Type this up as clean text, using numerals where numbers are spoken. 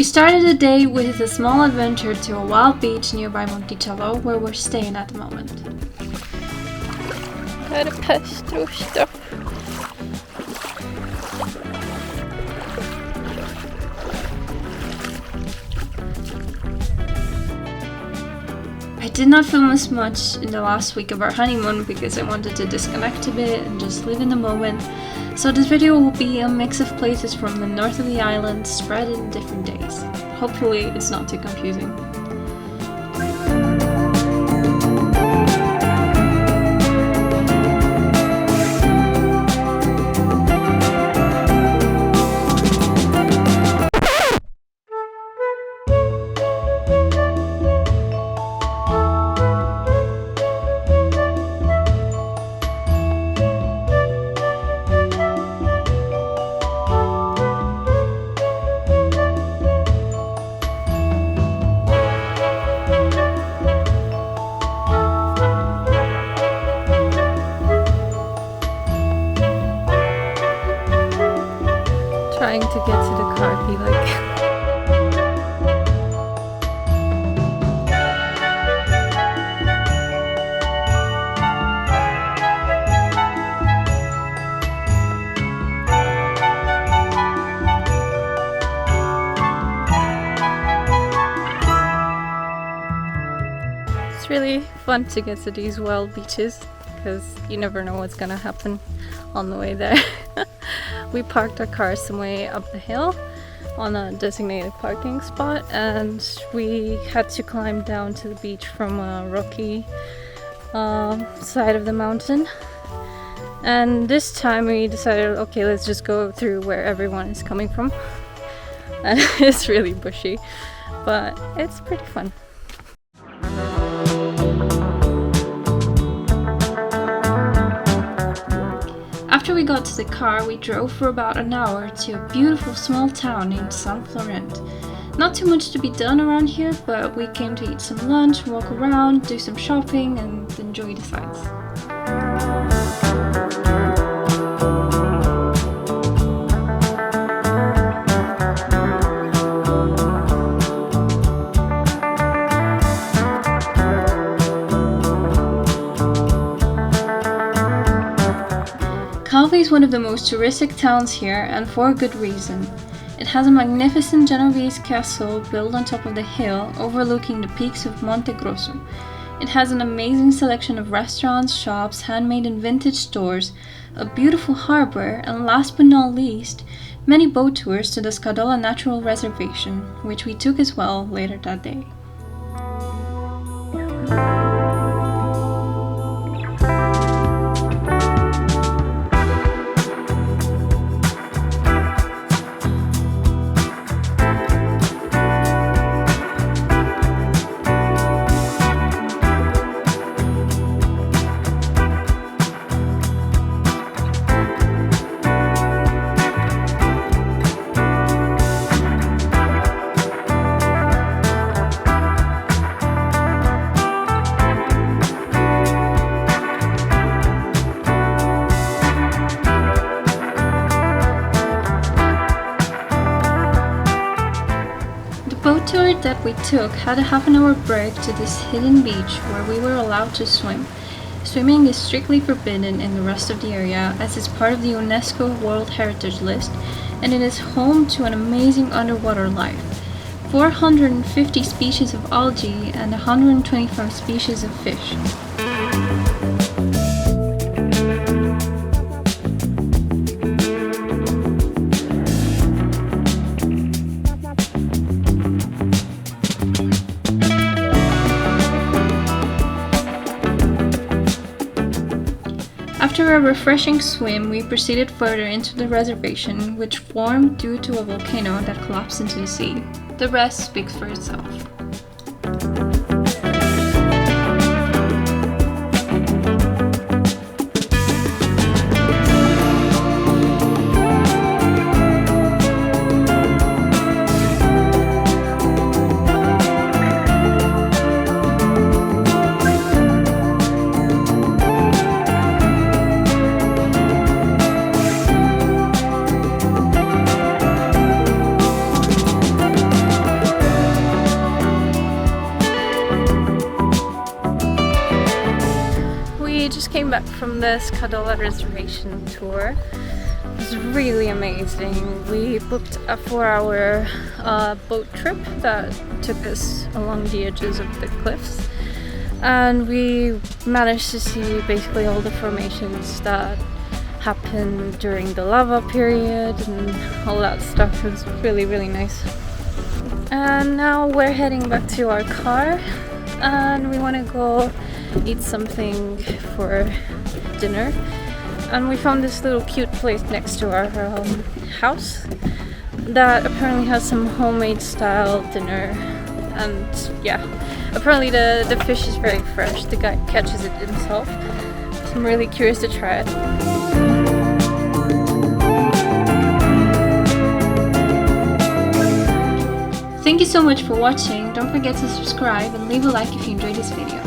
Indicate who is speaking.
Speaker 1: We started the day with a small adventure to a wild beach nearby Monticello, where we're staying at the moment.
Speaker 2: Här är Pestrusta.
Speaker 1: I did not film as much in the last week of our honeymoon because I wanted to disconnect a bit and just live in the moment. So this video will be a mix of places from the north of the island spread in different days. Hopefully it's not too confusing.
Speaker 2: Trying to get to the car, be like. It's really fun to get to these wild beaches because you never know what's gonna happen on the way there. We parked our car some way up the hill on a designated parking spot, and we had to climb down to the beach from a rocky side of the mountain. And this time we decided, okay, let's just go through where everyone is coming from. And it's really bushy, but it's pretty fun.
Speaker 1: After we got to the car, we drove for about an hour to a beautiful small town named San Florent. Not too much to be done around here, but we came to eat some lunch, walk around, do some shopping, and enjoy the sights. Calvi is one of the most touristic towns here, and for a good reason. It has a magnificent Genovese castle built on top of the hill overlooking the peaks of Monte Grosso. It has an amazing selection of restaurants, shops, handmade and vintage stores, a beautiful harbor, and last but not least, many boat tours to the Scadola Natural Reservation, which we took as well later that day. The boat tour that we took had a half-an-hour break to this hidden beach where we were allowed to swim. Swimming is strictly forbidden in the rest of the area as it's part of the UNESCO World Heritage List, and it is home to an amazing underwater life. 450 species of algae and 125 species of fish. After a refreshing swim, we proceeded further into the reservation, which formed due to a volcano that collapsed into the sea. The rest speaks for itself.
Speaker 2: came back from the Scadola Reservation tour. It was really amazing. We booked a 4-hour boat trip that took us along the edges of the cliffs, and we managed to see basically all the formations that happened during the lava period and all that stuff. It was really, really nice. And now we're heading back to our car, and we want to go eat something for dinner. And we found this little cute place next to our house that apparently has some homemade style dinner. And yeah, apparently the fish is very fresh. The guy catches it himself. So I'm really curious to try it.
Speaker 1: Thank you so much for watching. Don't forget to subscribe and leave a like if you enjoyed this video.